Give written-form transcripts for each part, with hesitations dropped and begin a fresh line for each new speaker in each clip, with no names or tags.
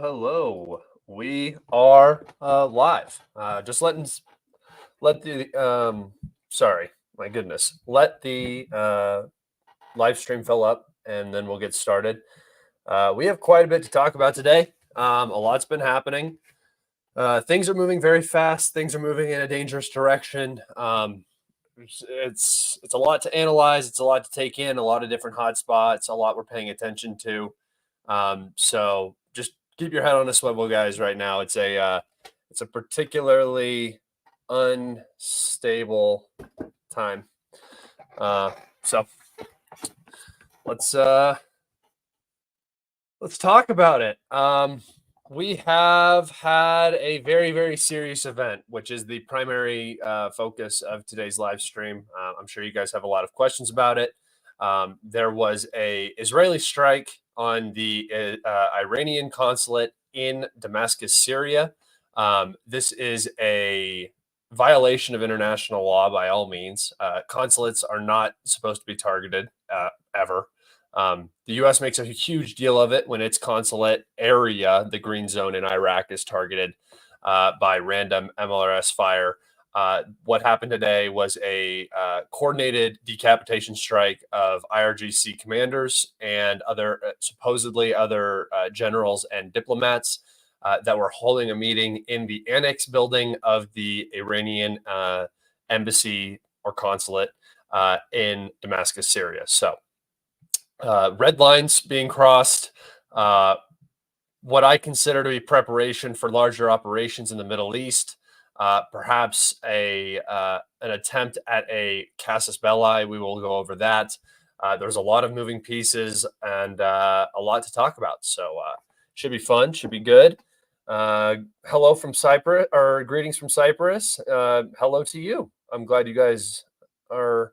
Hello. We are live. Just let the sorry, my goodness. Let the live stream fill up, and then we'll get started. We have quite a bit to talk about today. A lot's been happening. Things are moving very fast. Things are moving in a dangerous direction. It's a lot to analyze. It's a lot to take in. A lot of different hot spots. A lot we're paying attention to. So just keep your head on a swivel, guys. Right now, it's a particularly unstable time. So let's talk about it. We have had a very, very serious event, which is the primary focus of today's live stream. I'm sure you guys have a lot of questions about it. There was a Israeli strike on the Iranian Consulate in Damascus, Syria. This is a violation of international law by all means. Consulates are not supposed to be targeted ever. The U.S. makes a huge deal of it when its consulate area, the green zone in Iraq, is targeted by random MLRS fire. What happened today was a coordinated decapitation strike of IRGC commanders and supposedly other generals and diplomats that were holding a meeting in the annex building of the Iranian embassy or consulate in Damascus, Syria. So red lines being crossed, what I consider to be preparation for larger operations in the Middle East. Perhaps an attempt at a casus belli. We will go over that. There's a lot of moving pieces and a lot to talk about. So should be fun, should be good. Hello from Cyprus, or greetings from Cyprus. Hello to you. I'm glad you guys are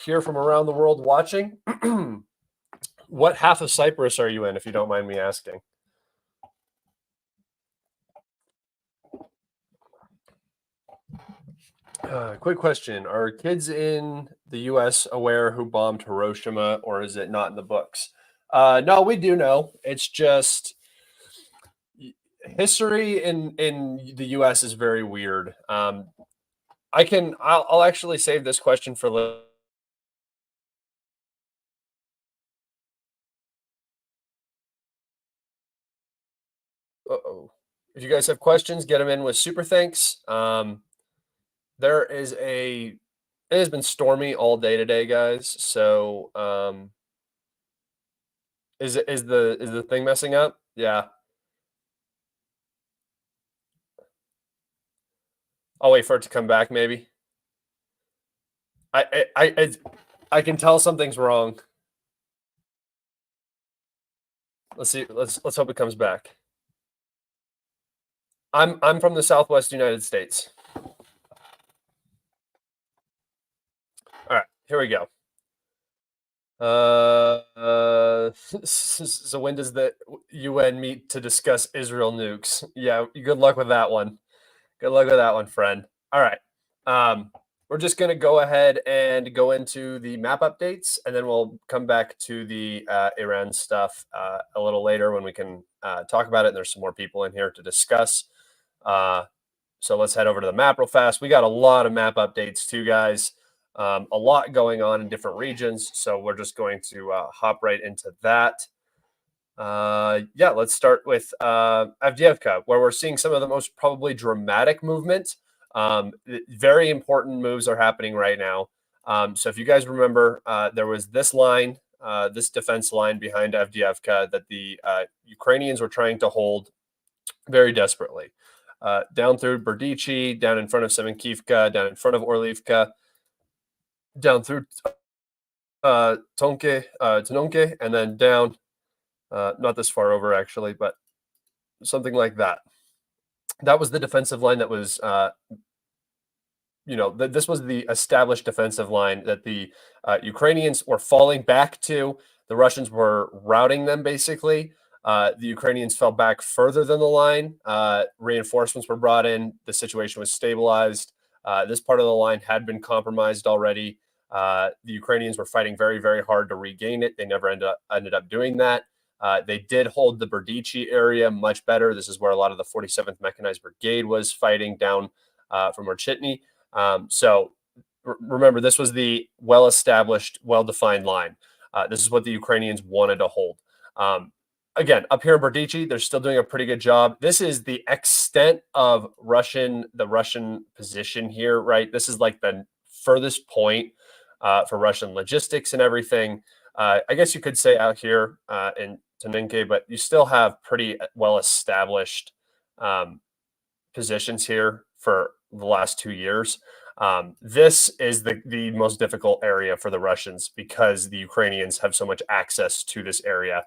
here from around the world watching. What half of Cyprus are you in, if you don't mind me asking? Quick question. Are kids in the U.S. aware who bombed Hiroshima, or is it not in the books? No, we do know. It's just history in the U.S. is very weird. I'll actually save this question for later. Uh-oh. If you guys have questions, get them in with super thanks. It has been stormy all day today, guys. So, is the thing messing up? Yeah. I'll wait for it to come back, maybe. I can tell something's wrong. Let's see. Let's hope it comes back. I'm from the Southwest United States. All right, here we go. So when does the UN meet to discuss Israel nukes? Yeah, good luck with that one. Good luck with that one, friend. All right. We're just going to go ahead and go into the map updates, and then we'll come back to the Iran stuff a little later when we can talk about it. And there's some more people in here to discuss. So let's head over to the map real fast. We got a lot of map updates too, guys. A lot going on in different regions. So we're just going to hop right into that. Yeah, let's start with Avdiivka, where we're seeing some of the most probably dramatic movement. Very important moves are happening right now. So if you guys remember, there was this line, this defense line behind Avdiivka that the Ukrainians were trying to hold very desperately. Down through Berdichi, down in front of Semenkivka, down in front of Orlivka, down through Tenonke, and then down, not this far over actually, but something like that. That was the defensive line that was, this was the established defensive line that the Ukrainians were falling back to. The Russians were routing them basically. The Ukrainians fell back further than the line. Reinforcements were brought in. The situation was stabilized. This part of the line had been compromised already. The Ukrainians were fighting very, very hard to regain it. They never ended up doing that. They did hold the Berdichi area much better. This is where a lot of the 47th Mechanized Brigade was fighting down from Orchitny. So remember, this was the well-established, well-defined line. This is what the Ukrainians wanted to hold. Again, up here in Berdichi, they're still doing a pretty good job. This is the extent of the Russian position here, right? This is like the furthest point for Russian logistics and everything. I guess you could say out here in Tenen, but you still have pretty well-established positions here for the last 2 years. This is the most difficult area for the Russians because the Ukrainians have so much access to this area.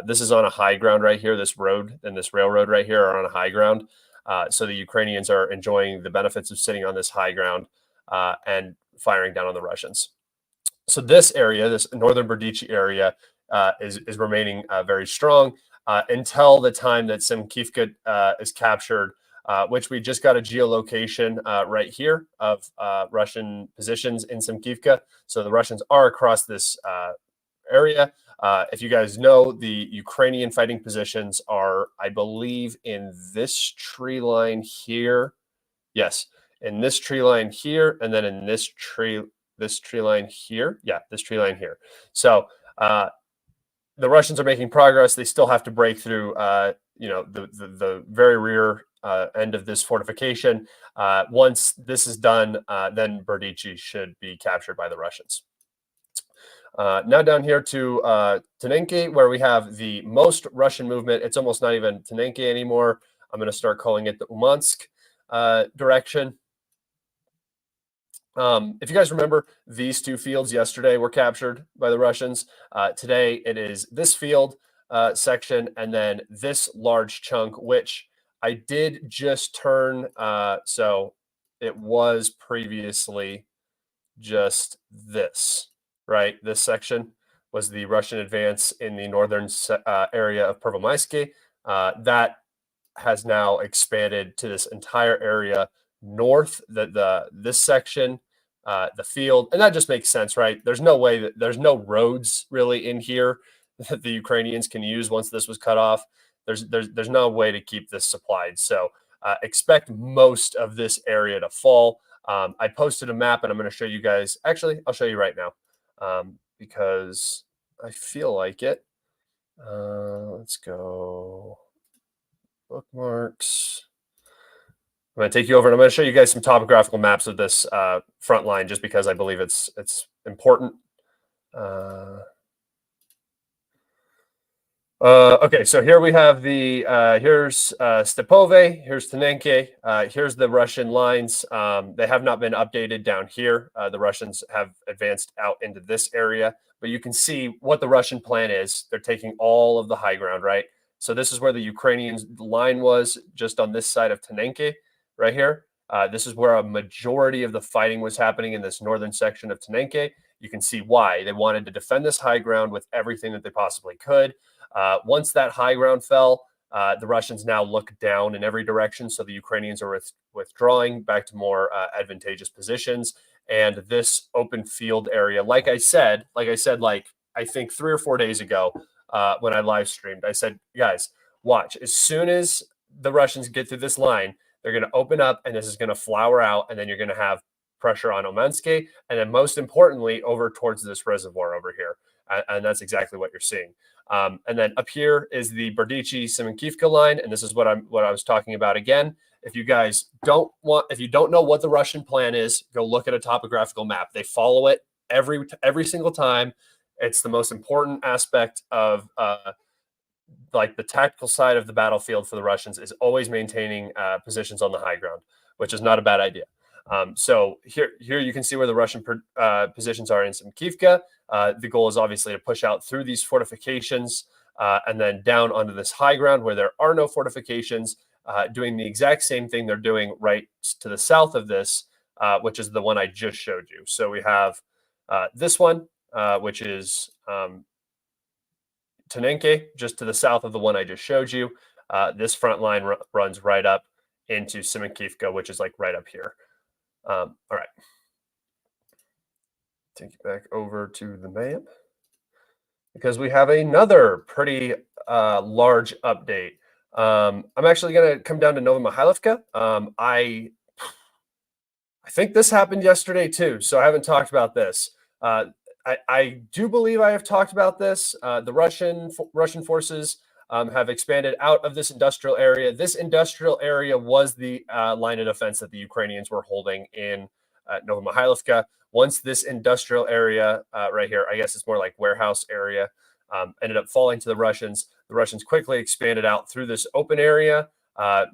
This is on a high ground right here. This road and this railroad right here are on a high ground. So the Ukrainians are enjoying the benefits of sitting on this high ground and firing down on the Russians. So this area, this northern Berdichi area, is remaining very strong until the time that Simkivka is captured, which we just got a geolocation right here of Russian positions in Simkivka. So the Russians are across this area. If you guys know, the Ukrainian fighting positions are, I believe, in this tree line here. Yes, in this tree line here, and then in this tree line here. Yeah, this tree line here. So the Russians are making progress. They still have to break through, the very rear end of this fortification. Once this is done, then Berdichi should be captured by the Russians. Now down here to Tenen, where we have the most Russian movement. It's almost not even Tenen anymore. I'm going to start calling it the Umansk direction. If you guys remember, these two fields yesterday were captured by the Russians. Today it is this field section and then this large chunk, which I did just turn. So it was previously just this, right? This section was the Russian advance in the northern area of Pervomaisky. That has now expanded to this entire area north, this section, the field, and that just makes sense, right? There's no way that there's no roads really in here that the Ukrainians can use once this was cut off. There's no way to keep this supplied. So expect most of this area to fall. I posted a map, and I'm going to show you guys. Actually, I'll show you right now because I feel like it. Let's go bookmarks. I'm going to take you over and I'm going to show you guys some topographical maps of this front line just because I believe it's important. Okay, so here we have the, here's Stepove, here's Tenen, here's the Russian lines. They have not been updated down here. The Russians have advanced out into this area, but you can see what the Russian plan is. They're taking all of the high ground, right? So this is where the Ukrainian line was, just on this side of Tenen, right here. This is where a majority of the fighting was happening in this northern section of Tenen. You can see why. They wanted to defend this high ground with everything that they possibly could. Once that high ground fell, the Russians now look down in every direction. So the Ukrainians are withdrawing back to more advantageous positions. And this open field area, like I said, I think 3 or 4 days ago when I live streamed, I said, guys, watch. As soon as the Russians get through this line, they're going to open up and this is going to flower out. And then you're going to have pressure on Umansk. And then most importantly, over towards this reservoir over here. And that's exactly what you're seeing. And then up here is the Berdichi-Simenkivka line, and this is what I was talking about again. If you guys don't know what the Russian plan is, go look at a topographical map. They follow it every single time. It's the most important aspect of like the tactical side of the battlefield for the Russians is always maintaining positions on the high ground, which is not a bad idea. So here you can see where the Russian positions are in Simkivka. The goal is obviously to push out through these fortifications and then down onto this high ground where there are no fortifications, doing the exact same thing they're doing right to the south of this, which is the one I just showed you. So we have this one, which is Tenen, just to the south of the one I just showed you. This front line runs right up into Simenkivka, which is like right up here. All right. Take you back over to the map. because we have another pretty large update. I'm actually going to come down to Nova Mahilivka. I think this happened yesterday too, so I haven't talked about this. Uh, I do believe I have talked about this. The Russian forces have expanded out of this industrial area. This industrial area was the line of defense that the Ukrainians were holding in Nova Mahilivka. Once this industrial area right here, I guess it's more like warehouse area, ended up falling to the Russians quickly expanded out through this open area,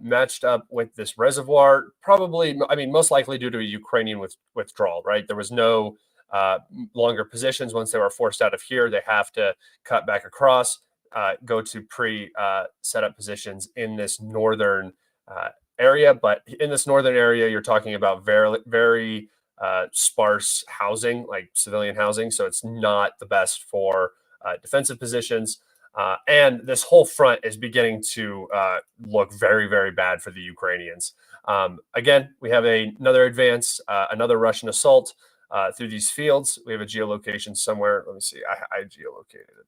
matched up with this reservoir, probably, I mean, most likely due to a Ukrainian withdrawal, right? There was no longer positions. Once they were forced out of here, they have to cut back across, go to set up positions in this northern area. But in this northern area, you're talking about very sparse housing, like civilian housing. So it's not the best for defensive positions. And this whole front is beginning to look very, very bad for the Ukrainians. Again, we have another advance, another Russian assault through these fields. We have a geolocation somewhere. Let me see. I geolocated it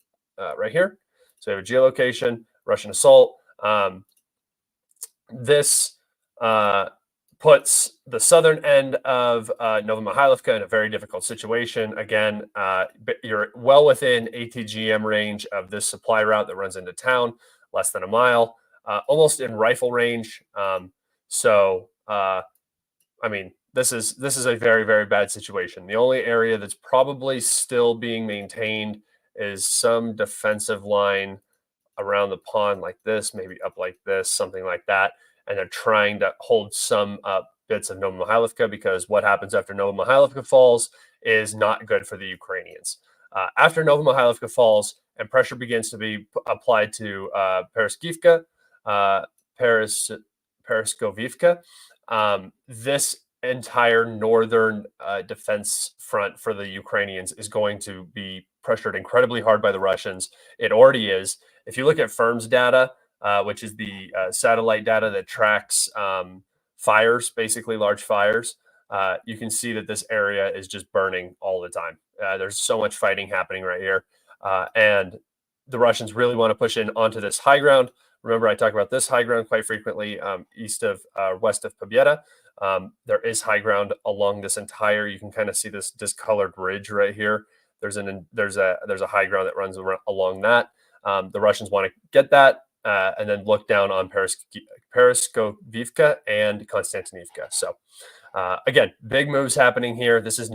right here. So we have a geolocation, Russian assault. This puts the southern end of Nova Mahilivka in a very difficult situation. Again, you're well within ATGM range of this supply route that runs into town, less than a mile, almost in rifle range. I mean, this is a very, very bad situation. The only area that's probably still being maintained is some defensive line around the pond like this, maybe up like this, something like that. And they're trying to hold some bits of Nova Mahilivka, because what happens after Nova Mahilivka falls is not good for the Ukrainians. After Nova Mahilivka falls and pressure begins to be applied to Pereskovivka, this entire northern defense front for the Ukrainians is going to be pressured incredibly hard by the Russians. It already is. If you look at FIRM's data, which is the satellite data that tracks fires, basically large fires, you can see that this area is just burning all the time. There's so much fighting happening right here. And the Russians really want to push in onto this high ground. Remember, I talk about this high ground quite frequently, west of Pobieda. There is high ground along this entire, you can kind of see this discolored ridge right here. There's a high ground that runs along that. The Russians want to get that and then look down on Pereskovivka and Konstantinivka. So again, big moves happening here. These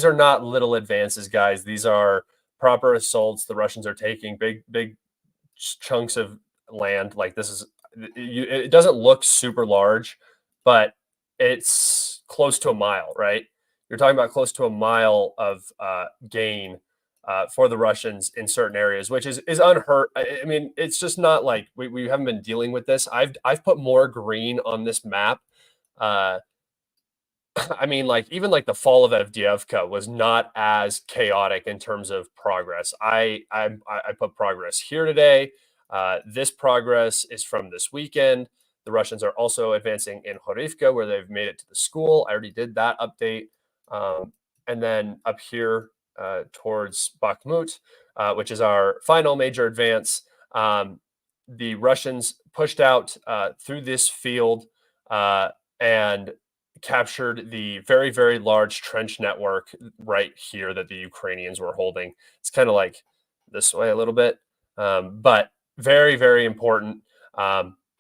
are not little advances, guys. These are proper assaults. The Russians are taking big chunks of land. Like it doesn't look super large, but it's close to a mile, right? You're talking about close to a mile of gain for the Russians in certain areas, which is unheard. I mean, it's just not like we haven't been dealing with this. I've put more green on this map. I mean, like even like the fall of Avdiivka was not as chaotic in terms of progress. I put progress here today. This progress is from this weekend. The Russians are also advancing in Horivka, where they've made it to the school. I already did that update. And then up here towards Bakhmut, which is our final major advance, the Russians pushed out through this field and captured the very, very large trench network right here that the Ukrainians were holding. It's kind of like this way a little bit, but very, very important.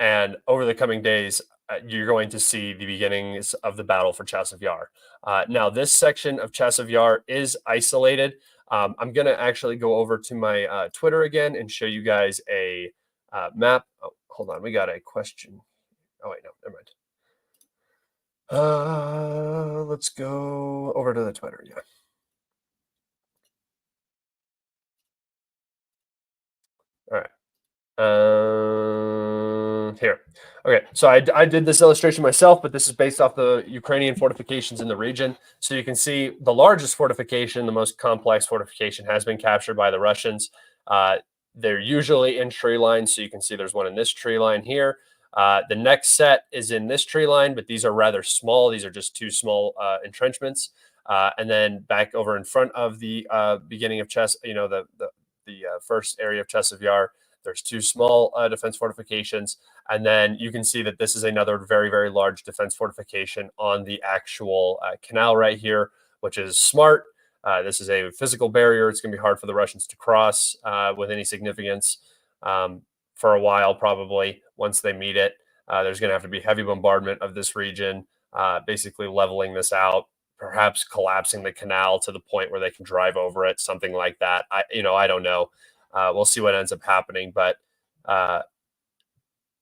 And over the coming days, you're going to see the beginnings of the battle for Chasiv Yar. Now, this section of Chasiv Yar is isolated. I'm going to actually go over to my Twitter again and show you guys a map. Oh, hold on. We got a question. Oh, wait, no, never mind. Let's go over to the Twitter. Yeah. All right. Here. Okay, so I did this illustration myself, but this is based off the Ukrainian fortifications in the region. So you can see the largest fortification, the most complex fortification, has been captured by the Russians. They're usually in tree lines, so you can see there's one in this tree line here. The next set is in this tree line, but these are rather small. These are just two small entrenchments. And then back over in front of the beginning of the the first area of Chasiv Yar. There's 2 small defense fortifications, and then you can see that this is another very, very large defense fortification on the actual canal right here, which is smart. This is a physical barrier. It's going to be hard for the Russians to cross with any significance for a while, probably, once they meet it. There's going to have to be heavy bombardment of this region, basically leveling this out, perhaps collapsing the canal to the point where they can drive over it, something like that. I don't know. We'll see what ends up happening. But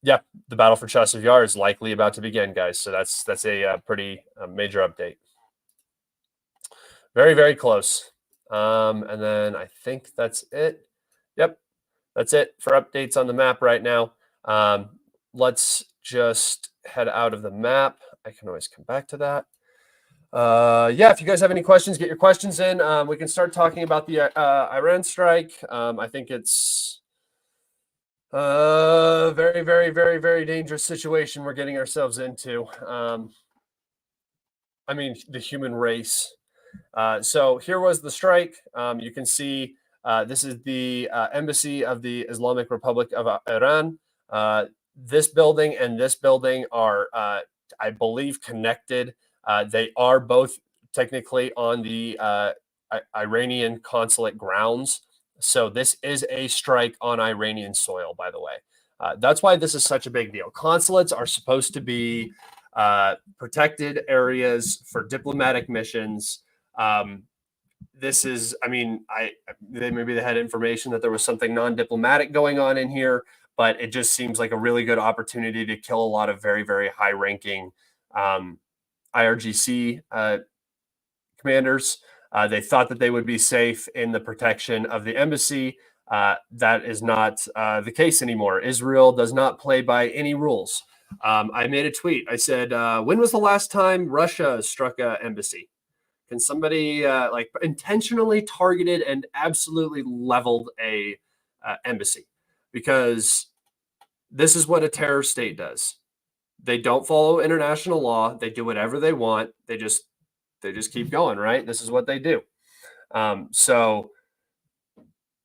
yeah, the battle for Chasiv Yar is likely about to begin, guys. So that's a pretty major update. Very, very close. And then I think that's it. Yep, that's it for updates on the map right now. Let's just head out of the map. I can always come back to that. Yeah, if you guys have any questions, get your questions in. We can start talking about the Iran strike. I think it's very, very, very, very dangerous situation we're getting ourselves into. I mean, the human race. So here was the strike. You can see this is the embassy of the Islamic Republic of Iran. This building and this building are, I believe, connected. They are both technically on the Iranian Consulate grounds. So this is a strike on Iranian soil, by the way. That's why this is such a big deal. Consulates are supposed to be protected areas for diplomatic missions. This is, I mean, maybe they had information that there was something non-diplomatic going on in here, but it just seems like a really good opportunity to kill a lot of very, very high-ranking IRGC commanders. They thought that they would be safe in the protection of the embassy. That is not the case anymore. Israel does not play by any rules. I made a tweet. I said, when was the last time Russia struck an embassy? Can somebody like intentionally targeted and absolutely leveled a embassy? Because this is what a terror state does. They don't follow international law. They do whatever they want. They just keep going, right? This is what they do. So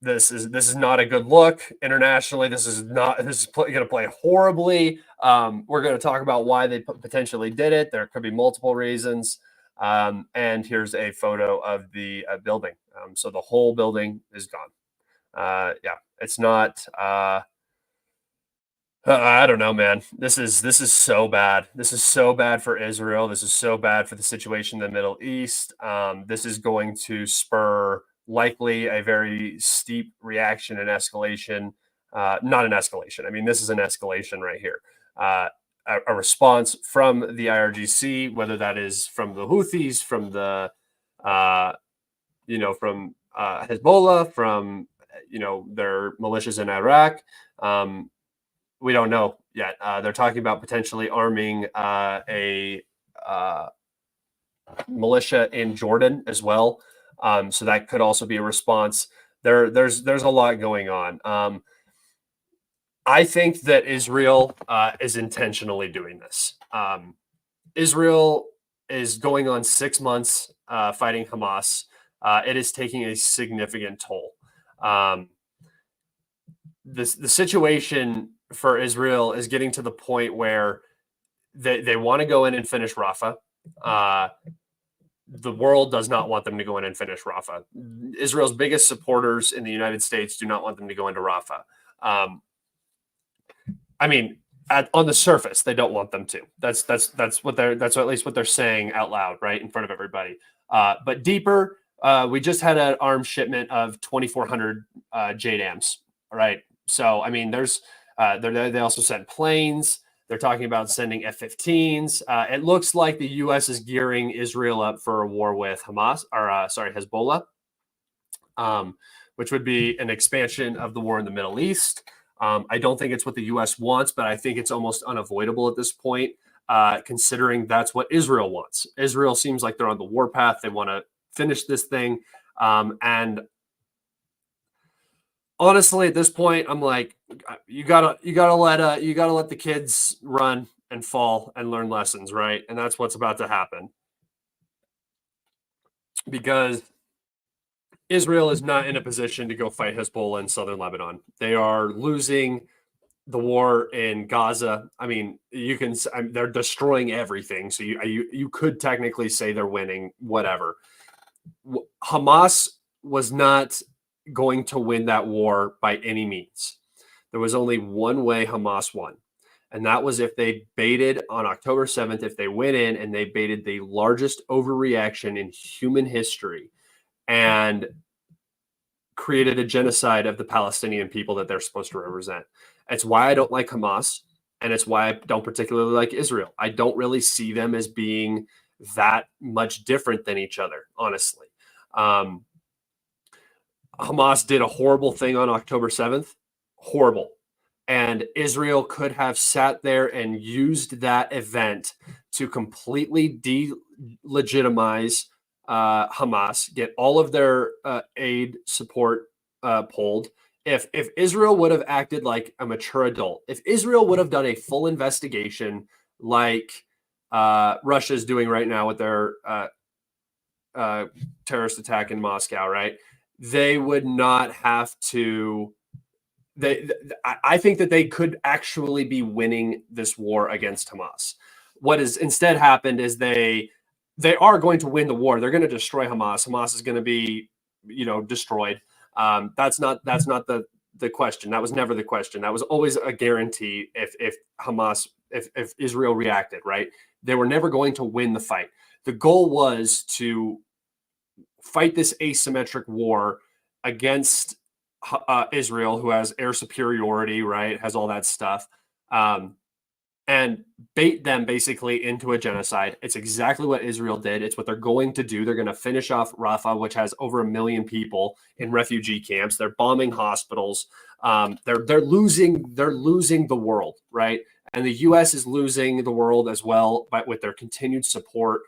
this is not a good look internationally. This is going to play horribly. We're going to talk about why they potentially did it. There could be multiple reasons. And here's a photo of the building. So the whole building is gone. Yeah, it's not. I don't know, man. This is so bad. This is so bad for Israel. This is so bad for the situation in the Middle East. This is going to spur likely a very steep reaction and escalation. Not an escalation. I mean, this is an escalation right here. A response from the IRGC, whether that is from the Houthis, from the, from Hezbollah, from, their militias in Iraq. We don't know yet. They're talking about potentially arming a militia in Jordan as well. So that could also be a response. There's a lot going on. I think that Israel is intentionally doing this. Israel is going on 6 months fighting Hamas. It is taking a significant toll. The situation for Israel is getting to the point where they want to go in and finish Rafah. The world does not want them to go in and finish Rafah. Israel's biggest supporters in the United States do not want them to go into Rafah. I mean, on the surface, they don't want them to. That's at least what they're saying out loud, right, in front of everybody. But deeper, we just had an arms shipment of 2,400 JDAMs, right? So I mean, they also sent planes. They're talking about sending F-15s. It looks like the U.S. is gearing Israel up for a war with Hezbollah, which would be an expansion of the war in the Middle East. I don't think it's what the U.S. wants, but I think it's almost unavoidable at this point, considering that's what Israel wants. Israel seems like they're on the warpath. They want to finish this thing. And honestly, at this point, I'm like, you gotta let the kids run and fall and learn lessons, right? And that's what's about to happen. Because Israel is not in a position to go fight Hezbollah in southern Lebanon. They are losing the war in Gaza. I mean, they're destroying everything. So you could technically say they're winning, whatever. Hamas was not going to win that war by any means. There was only one way Hamas won. And that was if they baited on October 7th, if they went in and they baited the largest overreaction in human history and created a genocide of the Palestinian people that they're supposed to represent. It's why I don't like Hamas, and it's why I don't particularly like Israel. I don't really see them as being that much different than each other, honestly. Hamas did a horrible thing on October 7th. Horrible. And Israel could have sat there and used that event to completely delegitimize Hamas, get all of their aid support pulled. If Israel would have acted like a mature adult, if Israel would have done a full investigation like Russia's doing right now with their terrorist attack in Moscow, right? They would not have to. I think that they could actually be winning this war against Hamas. What has instead happened is they are going to win the war. They're going to destroy Hamas. Hamas is going to be, destroyed. That's not the question. That was never the question. That was always a guarantee if Israel reacted, right? They were never going to win the fight. The goal was to fight this asymmetric war against Israel, who has air superiority, right? Has all that stuff. And bait them basically into a genocide. It's exactly what Israel did. It's what they're going to do. They're going to finish off Rafah, which has over 1 million people in refugee camps. They're bombing hospitals. They're losing the world, right? And the U.S. is losing the world as well, but with their continued support.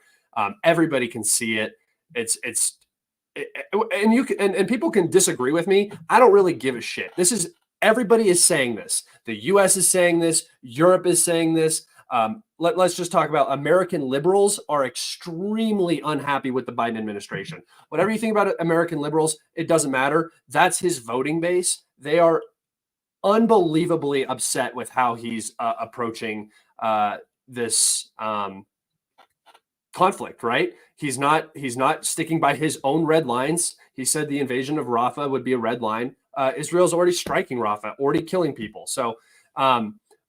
Everybody can see it. And people can disagree with me. I don't really give a shit. Everybody is saying this. The U.S. is saying this. Europe is saying this. Let's just talk about American liberals are extremely unhappy with the Biden administration. Whatever you think about American liberals, it doesn't matter. That's his voting base. They are unbelievably upset with how he's approaching this conflict, right? He's not sticking by his own red lines. He said the invasion of Rafah would be a red line. Israel's already striking Rafah, already killing people. So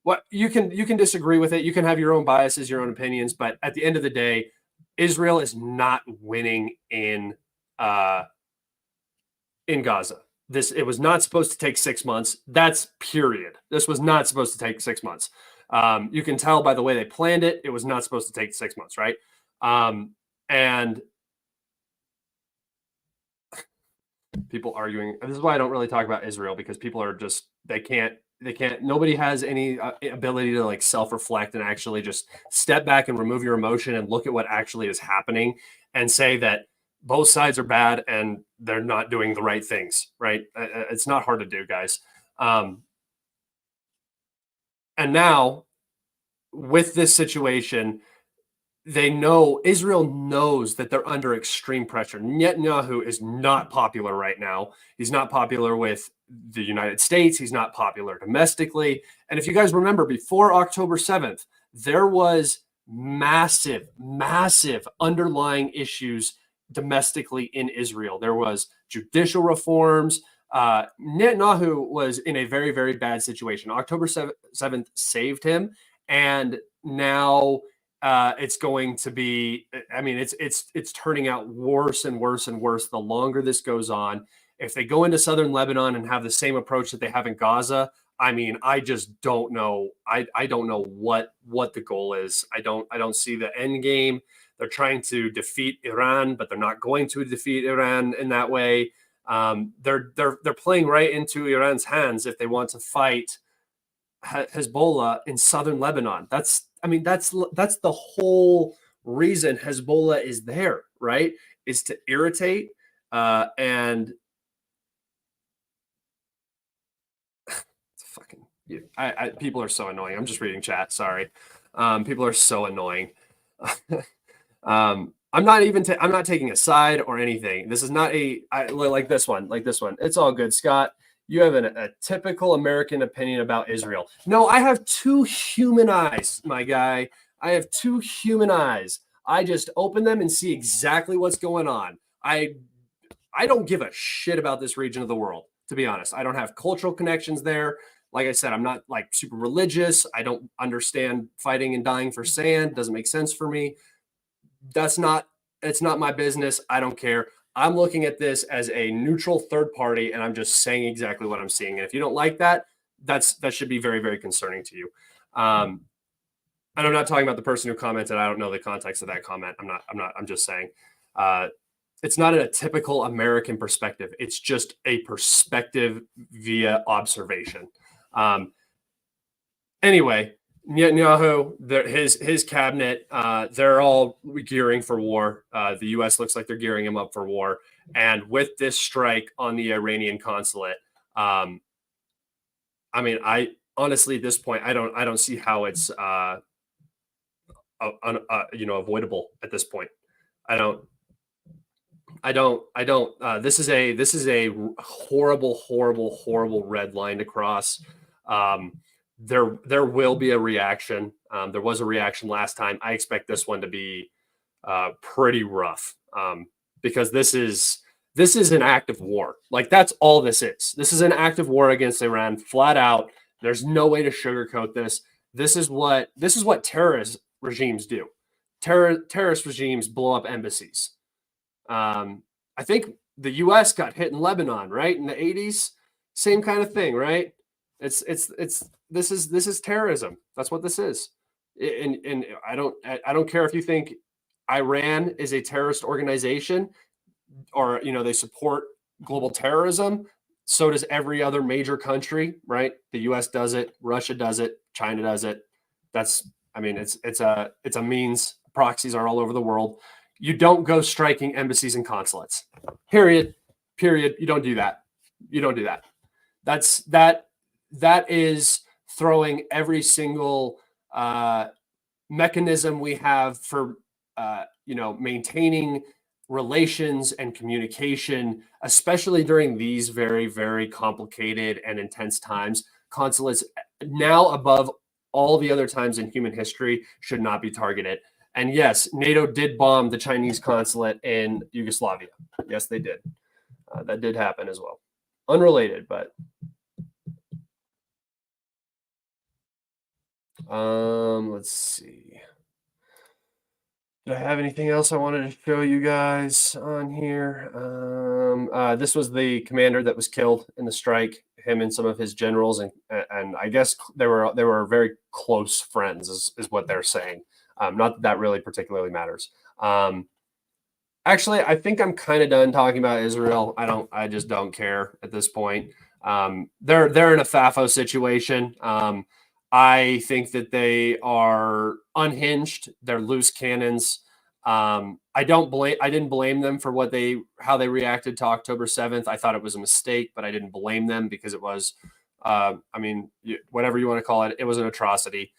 what you can disagree with it. You can have your own biases, your own opinions, but at the end of the day, Israel is not winning in Gaza. It was not supposed to take 6 months. That's period. This was not supposed to take 6 months. You can tell by the way they planned it. It was not supposed to take 6 months, right? And people arguing. This is why I don't really talk about Israel, because people are just, they can't, nobody has any ability to like self-reflect and actually just step back and remove your emotion and look at what actually is happening and say that both sides are bad and they're not doing the right things, right? It's not hard to do, guys. And now with this situation, Israel knows that they're under extreme pressure. Netanyahu is not popular right now. He's not popular with the United States. He's not popular domestically. And if you guys remember, before October 7th, there was massive underlying issues domestically in Israel. There was judicial reforms. Netanyahu was in a very, very bad situation. October 7th saved him. And now it's going to be, I mean, it's turning out worse and worse and worse the longer this goes on. If they go into southern Lebanon and have the same approach that they have in Gaza, I mean, I just don't know. I don't know what the goal is. I don't see the end game. They're trying to defeat Iran, but they're not going to defeat Iran in that way. They're playing right into Iran's hands if they want to fight Hezbollah in southern Lebanon. That's the whole reason Hezbollah is there, right? Is to irritate and fucking. People are so annoying. I'm just reading chat. Sorry, people are so annoying. I'm I'm not even. I'm not taking a side or anything. This is not like this one. Like this one. It's all good, Scott. You have a typical American opinion about Israel. No, I have two human eyes, my guy. I have two human eyes. I just open them and see exactly what's going on. I don't give a shit about this region of the world, to be honest. I don't have cultural connections there. Like I said, I'm not like super religious. I don't understand fighting and dying for sand. Doesn't make sense for me. It's not my business. I don't care. I'm looking at this as a neutral third party, and I'm just saying exactly what I'm seeing. And if you don't like that, that should be very, very concerning to you. And I'm not talking about the person who commented. I don't know the context of that comment. I'm just saying it's not a typical American perspective. It's just a perspective via observation. Anyway, Netanyahu, his cabinet, they're all gearing for war. The U.S. looks like they're gearing him up for war. And with this strike on the Iranian consulate, I mean, I honestly at this point, I don't see how it's avoidable at this point. I don't. This is a horrible red line to cross. There will be a reaction. There was a reaction last time. I expect this one to be pretty rough because this is an act of war. Like that's all this is. This is an act of war against Iran, flat out. There's no way to sugarcoat this. This is what terrorist regimes do. Terrorist regimes blow up embassies. I think the U.S. got hit in Lebanon, right, in the 80s. Same kind of thing, right? This is terrorism. That's what this is. And I don't care if you think Iran is a terrorist organization or they support global terrorism. So does every other major country, right? The U.S. does it, Russia does it, China does it. It's a means. Proxies are all over the world. You don't go striking embassies and consulates. Period. You don't do that. That is throwing every single mechanism we have for maintaining relations and communication, especially during these very, very complicated and intense times. Consulates now above all the other times in human history should not be targeted. And yes, NATO did bomb the Chinese consulate in Yugoslavia. Yes, they did. That did happen as well. Unrelated, but let's see. Did I have anything else I wanted to show you guys on here? This was the commander that was killed in the strike. Him and some of his generals, and I guess they were very close friends, is what they're saying. Not that really particularly matters. Actually, I think I'm kind of done talking about Israel. I just don't care at this point. They're in a FAFO situation. I think that they are unhinged. They're loose cannons. I didn't blame them for how they reacted to October 7th. I thought it was a mistake, but I didn't blame them because it was, whatever you want to call it, it was an atrocity.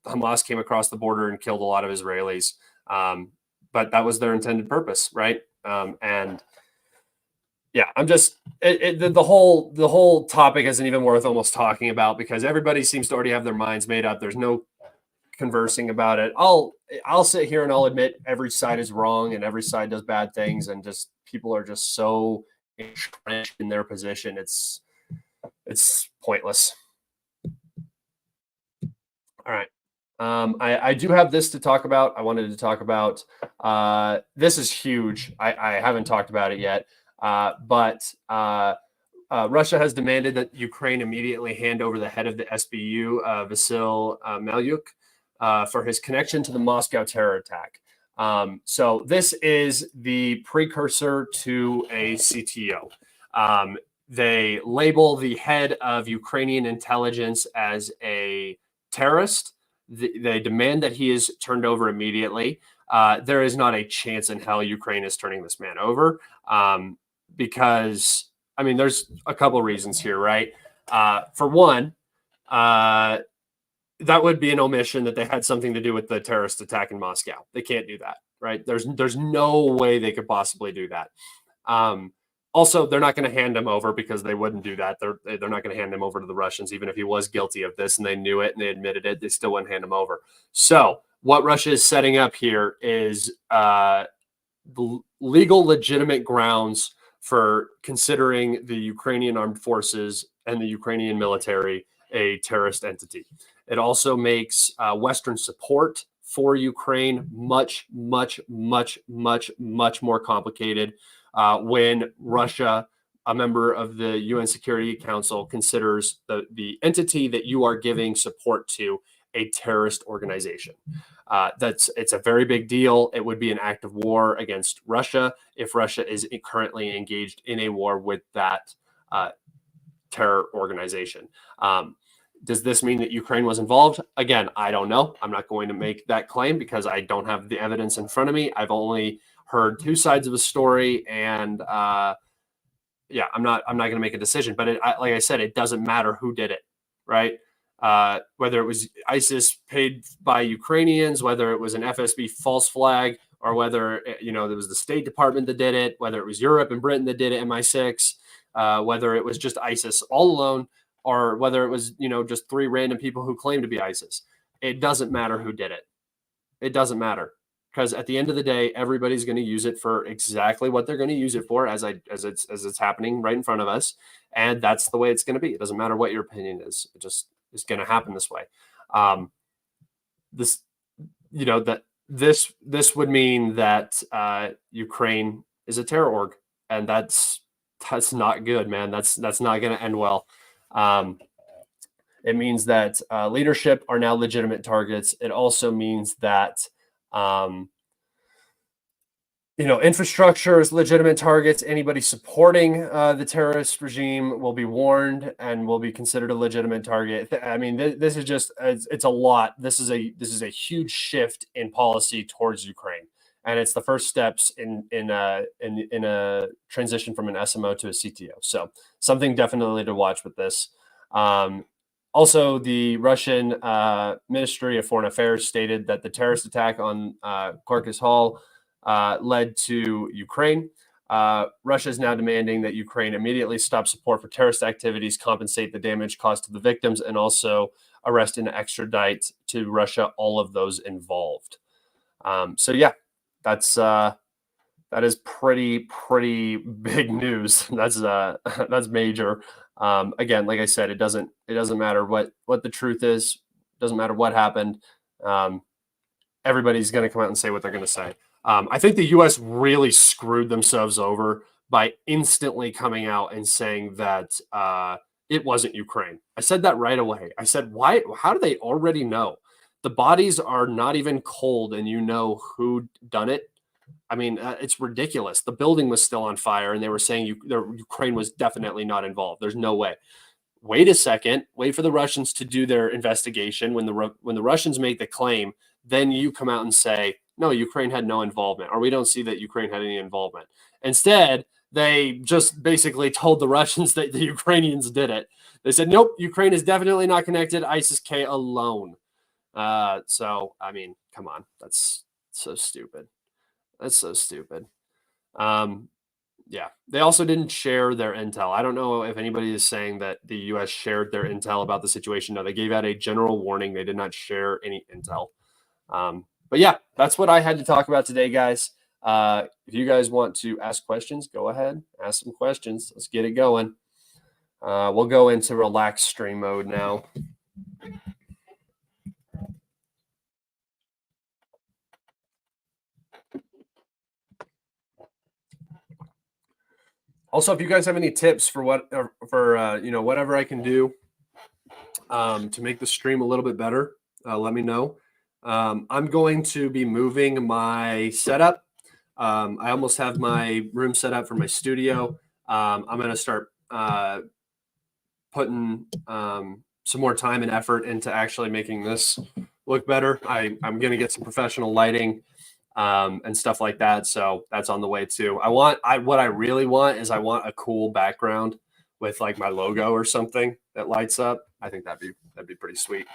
Hamas came across the border and killed a lot of Israelis. But that was their intended purpose, right? And yeah, I'm just the whole topic isn't even worth almost talking about because everybody seems to already have their minds made up. There's no conversing about it. I'll sit here and I'll admit every side is wrong and every side does bad things, and just people are just so entrenched in their position. It's pointless. All right. I do have this to talk about. I wanted to talk about this is huge. I haven't talked about it yet, but Russia has demanded that Ukraine immediately hand over the head of the SBU, Vasyl Malyuk, for his connection to the Moscow terror attack. So this is the precursor to a CTO. They label the head of Ukrainian intelligence as a terrorist. They demand that he is turned over immediately. There is not a chance in hell Ukraine is turning this man over because, there's a couple of reasons here, right? For one, that would be an omission that they had something to do with the terrorist attack in Moscow. They can't do that. right? There's no way they could possibly do that. Also, they're not going to hand him over because they wouldn't do that. They're not going to hand him over to the Russians, even if he was guilty of this and they knew it and they admitted it. They still wouldn't hand him over. So what Russia is setting up here is legal, legitimate grounds for considering the Ukrainian armed forces and the Ukrainian military a terrorist entity. It also makes Western support for Ukraine much, much, much, much, much more complicated when Russia, a member of the UN Security Council, considers the entity that you are giving support to a terrorist organization. It's a very big deal. It would be an act of war against Russia if Russia is currently engaged in a war with that terror organization. Does this mean that Ukraine was involved? Again, I don't know. I'm not going to make that claim because I don't have the evidence in front of me. I've only heard two sides of the story, and I'm not going to make a decision. But like I said, it doesn't matter who did it, right? Whether it was ISIS paid by Ukrainians, whether it was an FSB false flag, or whether there was the State Department that did it, whether it was Europe and Britain that did it, MI6, whether it was just ISIS all alone, or whether it was just three random people who claim to be ISIS. It doesn't matter who did it. It doesn't matter, because at the end of the day, everybody's going to use it for exactly what they're going to use it for, as it's happening right in front of us, and that's the way it's going to be. It doesn't matter what your opinion is. It just is going to happen this way. This would mean that Ukraine is a terror org, and that's not good, man. That's not going to end well. It means that leadership are now legitimate targets. It also means that infrastructure is legitimate targets. Anybody supporting the terrorist regime will be warned and will be considered a legitimate target. I mean, this is just it's a lot. This is a huge shift in policy towards Ukraine, and it's the first steps in a transition from an SMO to a CTO. So something definitely to watch with this. Also, the Russian Ministry of Foreign Affairs stated that the terrorist attack on Kharkiv Hall led to Ukraine. Russia is now demanding that Ukraine immediately stop support for terrorist activities, compensate the damage caused to the victims, and also arrest and extradite to Russia all of those involved. That is pretty big news. That's major. Again, like I said, it doesn't matter what the truth is. It doesn't matter what happened. Everybody's going to come out and say what they're going to say. I think the U.S. really screwed themselves over by instantly coming out and saying that it wasn't Ukraine. I said that right away. I said, why? How do they already know? The bodies are not even cold, and you know who done it. I mean, it's ridiculous. The building was still on fire, and they were saying Ukraine was definitely not involved. There's no way. Wait a second. Wait for the Russians to do their investigation. When the Russians make the claim, then you come out and say, no, Ukraine had no involvement, or we don't see that Ukraine had any involvement. Instead, they just basically told the Russians that the Ukrainians did it. They said, nope, Ukraine is definitely not connected. ISIS-K alone. So, I mean, come on. That's so stupid. That's so stupid. Yeah. They also didn't share their intel. I don't know if anybody is saying that the U.S. shared their intel about the situation. No, they gave out a general warning. They did not share any intel. But yeah, that's what I had to talk about today, guys. If you guys want to ask questions, go ahead. Ask some questions. Let's get it going. We'll go into relaxed stream mode now. Also, if you guys have any tips for whatever I can do to make the stream a little bit better, let me know. I'm going to be moving my setup. I almost have my room set up for my studio. I'm going to start putting some more time and effort into actually making this look better. I'm going to get some professional lighting and stuff like that. So that's on the way too. What I really want is I want a cool background with like my logo or something that lights up. I think that'd be pretty sweet.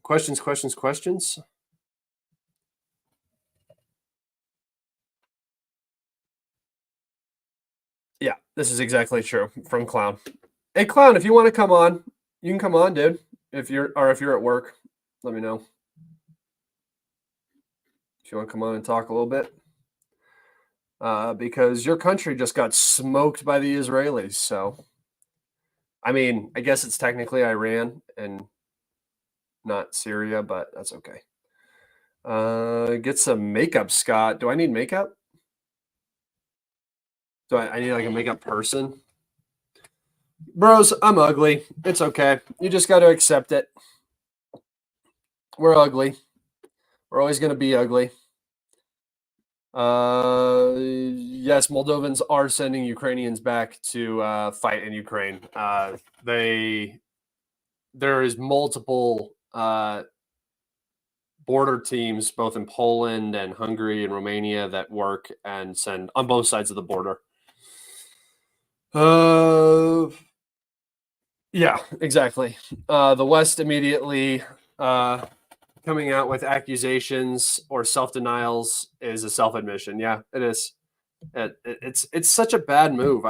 Questions. Yeah, this is exactly true from Clown. Hey, Clown, if you want to come on, you can come on, dude. If you're at work, let me know. If you want to come on and talk a little bit. Because your country just got smoked by the Israelis. So, I mean, I guess it's technically Iran and not Syria, but that's okay. Get some makeup, Scott. Do I need makeup? Do I need like a makeup person? Bros, I'm ugly. It's okay. You just got to accept it. We're ugly. We're always going to be ugly. Yes, Moldovans are sending Ukrainians back to fight in Ukraine. There is multiple border teams, both in Poland and Hungary and Romania, that work and send on both sides of the border. Yeah, exactly. The West immediately coming out with accusations or self-denials is a self-admission. Yeah, it is. It's such a bad move.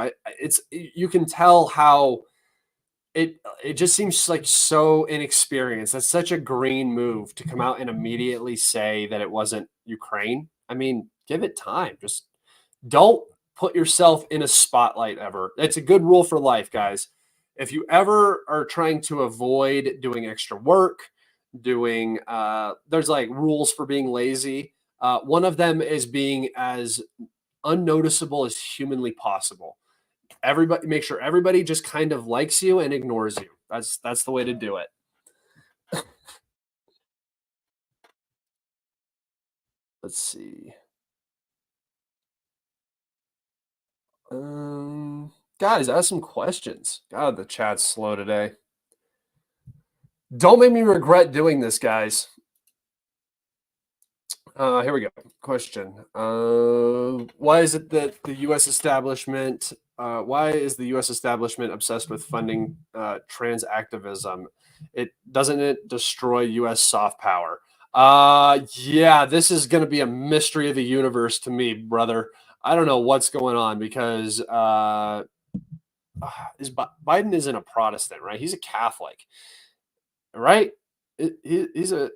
You can tell how it just seems like so inexperienced. That's such a green move to come out and immediately say that it wasn't Ukraine. I mean, give it time. Just don't put yourself in a spotlight ever. It's a good rule for life, guys. If you ever are trying to avoid doing extra work, doing there's like rules for being lazy. One of them is being as unnoticeable as humanly possible. Everybody, make sure everybody just kind of likes you and ignores you. That's the way to do it. Let's see. Guys, ask some questions. God, the chat's slow today. Don't make me regret doing this, guys. Here we go. Question. Why is it that the U.S. establishment? Why is the U.S. establishment obsessed with funding trans activism? Doesn't it destroy U.S. soft power? Yeah, this is going to be a mystery of the universe to me, brother. I don't know what's going on because Biden isn't a Protestant, right? He's a Catholic, right? He's a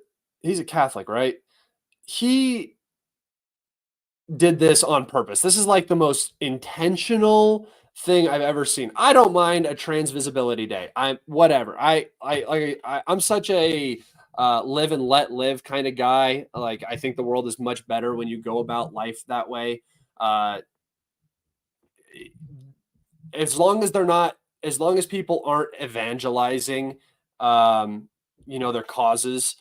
Catholic, right? He did this on purpose. This is like the most intentional thing I've ever seen. I don't mind a trans visibility day. I'm whatever. I'm such a live and let live kind of guy. Like I think the world is much better when you go about life that way. As long as they're not, as long as people aren't evangelizing, their causes,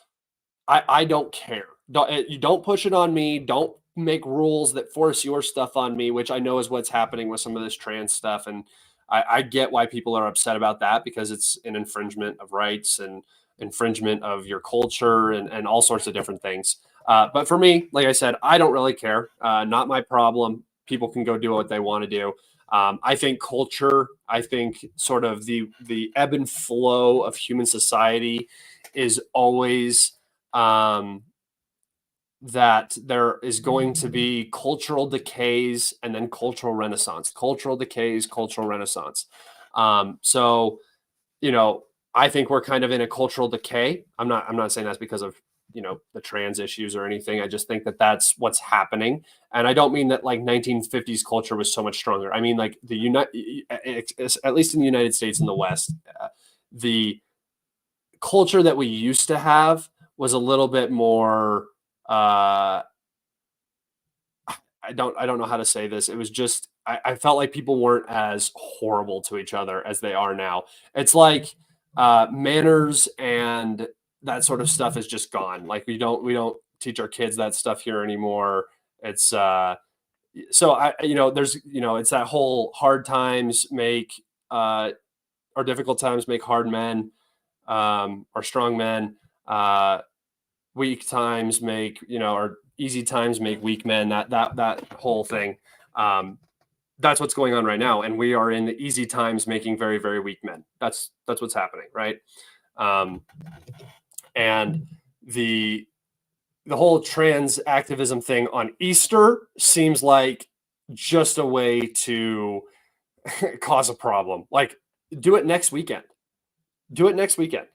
I don't care. You don't push it on me. Don't make rules that force your stuff on me, which I know is what's happening with some of this trans stuff. And I get why people are upset about that because it's an infringement of rights and infringement of your culture and all sorts of different things. But for me, like I said, I don't really care. Not my problem. People can go do what they want to do. I think culture, I think sort of the ebb and flow of human society is always that there is going to be cultural decays and then cultural renaissance, cultural decays, cultural renaissance. So, I think we're kind of in a cultural decay. I'm not saying that's because of, the trans issues or anything. I just think that that's what's happening. And I don't mean that like 1950s culture was so much stronger. I mean, like at least in the United States and the West, the culture that we used to have was a little bit more I don't know how to say this. It was just I felt like people weren't as horrible to each other as they are now. It's like manners and that sort of stuff is just gone. Like we don't teach our kids that stuff here anymore. It's so there's it's that whole hard times make or difficult times make hard men or strong men. Weak times make or easy times make weak men. That whole thing. That's what's going on right now, and we are in the easy times making very very weak men. That's what's happening, right? And the whole trans activism thing on Easter seems like just a way to cause a problem. Like, do it next weekend. Do it next weekend.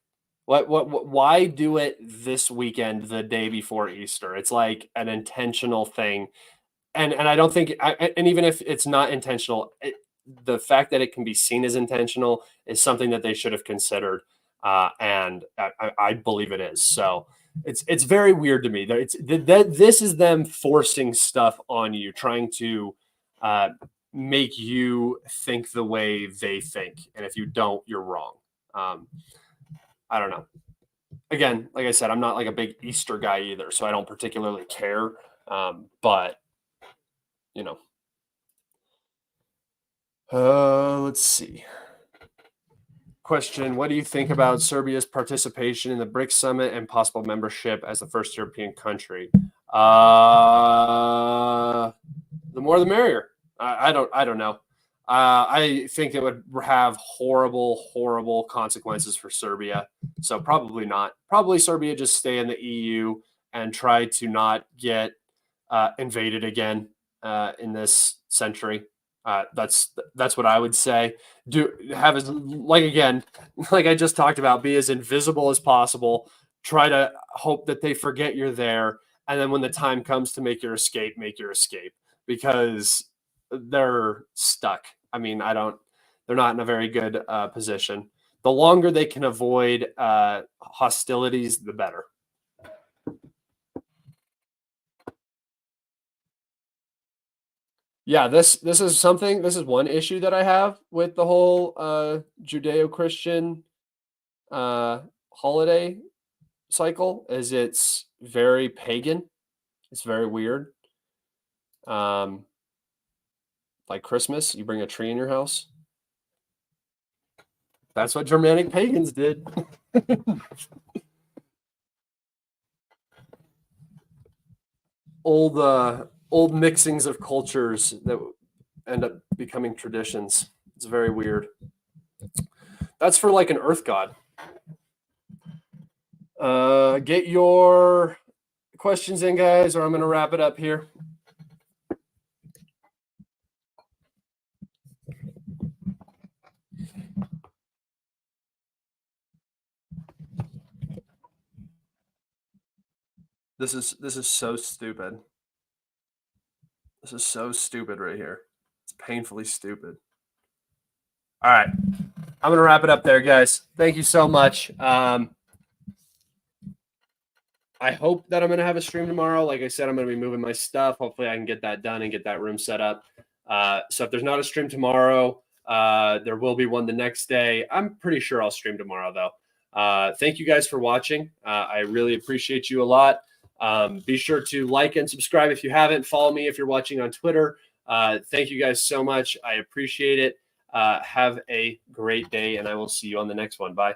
Why do it this weekend, the day before Easter? It's like an intentional thing. And I don't think, and even if it's not intentional, the fact that it can be seen as intentional is something that they should have considered. And I believe it is. So it's very weird to me. This is them forcing stuff on you, trying to make you think the way they think. And if you don't, you're wrong. I don't know. Again, like I said, I'm not like a big Easter guy either, so I don't particularly care. But you know, let's see. Question: what do you think about Serbia's participation in the BRICS summit and possible membership as the first European country? The more the merrier. I don't know. I think it would have horrible consequences for Serbia. So probably not. Probably Serbia just stay in the EU and try to not get invaded again in this century. That's what I would say. Have as, like, again, like I just talked about, be as invisible as possible. Try to hope that they forget you're there, and then when the time comes to make your escape, because they're stuck. I mean, they're not in a very good position. The longer they can avoid hostilities, the better. Yeah, this is one issue that I have with the whole Judeo-Christian holiday cycle, is it's very pagan. It's very weird. Like Christmas, you bring a tree in your house. That's what Germanic pagans did. Old mixings of cultures that end up becoming traditions. It's very weird. That's for like an earth god. Get your questions in, guys, or I'm going to wrap it up here. This is so stupid. This is so stupid right here. It's painfully stupid. All right. I'm going to wrap it up there, guys. Thank you so much. I hope that I'm going to have a stream tomorrow. Like I said, I'm going to be moving my stuff. Hopefully I can get that done and get that room set up. So if there's not a stream tomorrow, there will be one the next day. I'm pretty sure I'll stream tomorrow, though. Thank you guys for watching. I really appreciate you a lot. Be sure to like and subscribe if you haven't. Follow me if you're watching on Twitter. Thank you guys so much. I appreciate it. Have a great day, and I will see you on the next one. Bye.